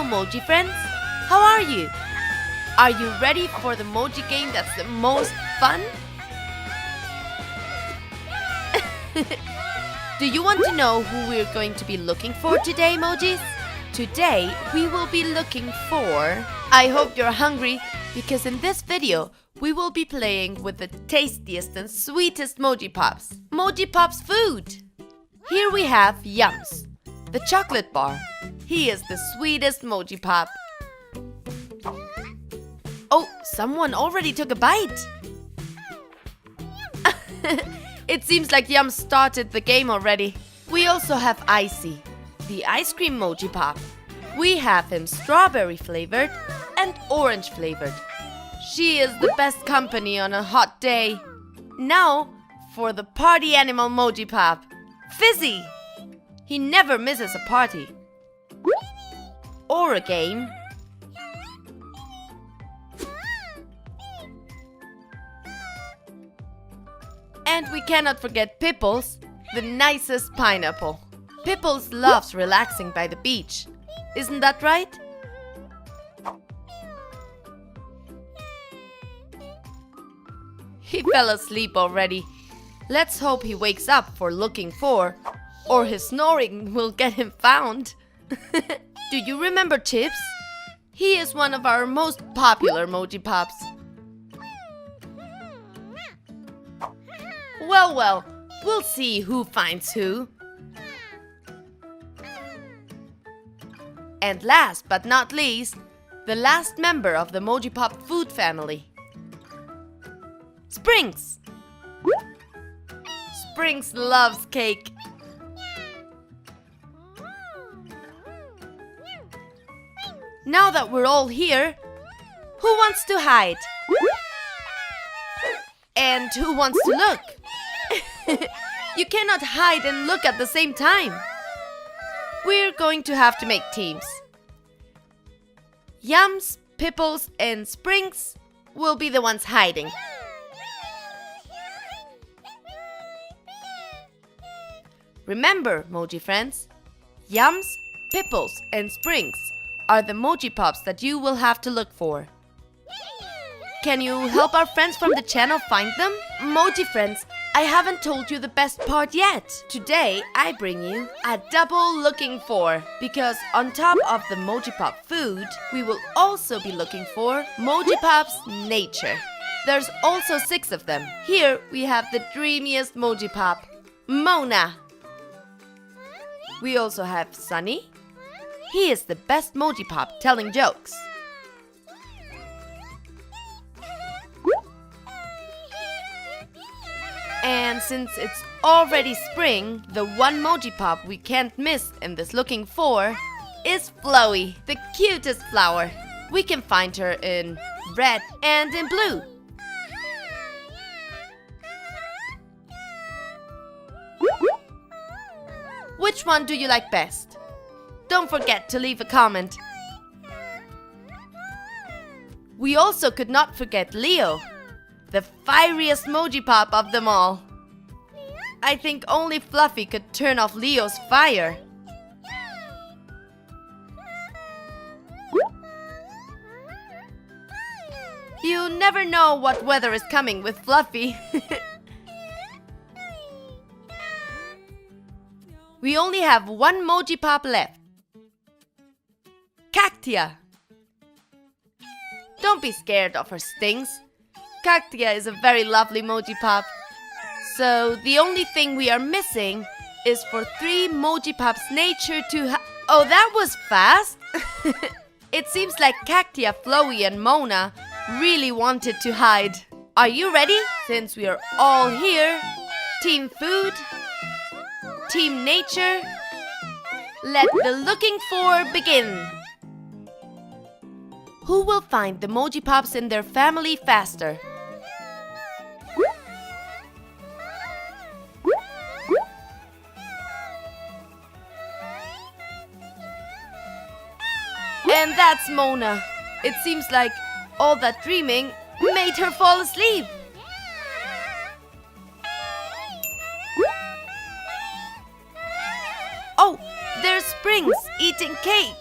Moji friends! How are you? Are you ready for the Moji game that's the most fun? Do you want to know who we're going to be looking for today, Mojis? Today, we will be looking for... I hope you're hungry, because in this video, we will be playing with the tastiest and sweetest MojiPops. MojiPops Food! Here we have Yums, the chocolate bar. He is the sweetest MojiPop. Oh, someone already took a bite. It seems like Yum started the game already. We also have Icy, the ice cream MojiPop. We have him strawberry flavored and orange flavored. She is the best company on a hot day. Now for the party animal MojiPop, Fizzy. He never misses a party or a game. And we cannot forget Pipples, the nicest pineapple. Pipples loves relaxing by the beach. Isn't that right? He fell asleep already. Let's hope he wakes up for looking for, or his snoring will get him found. Do you remember Chips? He is one of our most popular MojiPops. Well, we'll see who finds who. And last but not least, the last member of the MojiPop Food family. Springs! Springs loves cake. Now that we're all here, who wants to hide? And who wants to look? You cannot hide and look at the same time. We're going to have to make teams. Yums, Pipples, and Springs will be the ones hiding. Remember, Moji friends, Yums, Pipples, and Springs are the MojiPops that you will have to look for. Can you help our friends from the channel find them? Moji friends, I haven't told you the best part yet. Today, I bring you a double looking for. Because on top of the MojiPop Food, we will also be looking for MojiPops Nature. There's also 6 of them. Here we have the dreamiest MojiPop, Mona. We also have Sunny. He is the best MojiPop telling jokes. And since it's already spring, the one MojiPop we can't miss in this looking for is Flowey, the cutest flower. We can find her in red and in blue. Which one do you like best? Don't forget to leave a comment. We also could not forget Leo, the fieriest MojiPop of them all. I think only Fluffy could turn off Leo's fire. You never know what weather is coming with Fluffy. We only have one MojiPop left. Cactia. Don't be scared of her stings. Cactia is a very lovely MojiPop. So the only thing we are missing is for 3 MojiPops Nature to Oh, that was fast! It seems like Cactia, Flowey, and Mona really wanted to hide. Are you ready? Since we are all here, Team Food, Team Nature, let the looking for begin. Who will find the MojiPops in their family faster? And that's Mona. It seems like all that dreaming made her fall asleep. Oh, there's Springs eating cake.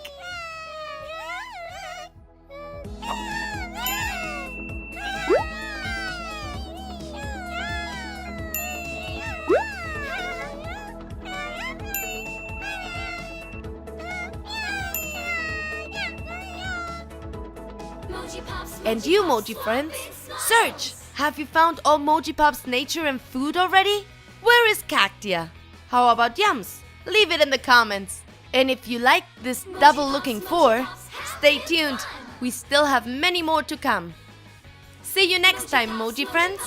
And you, Moji friends, search! Have you found all MojiPops Nature and Food already? Where is Cactia? How about Yums? Leave it in the comments. And if you like this double looking for, stay tuned. We still have many more to come. See you next time, Moji friends.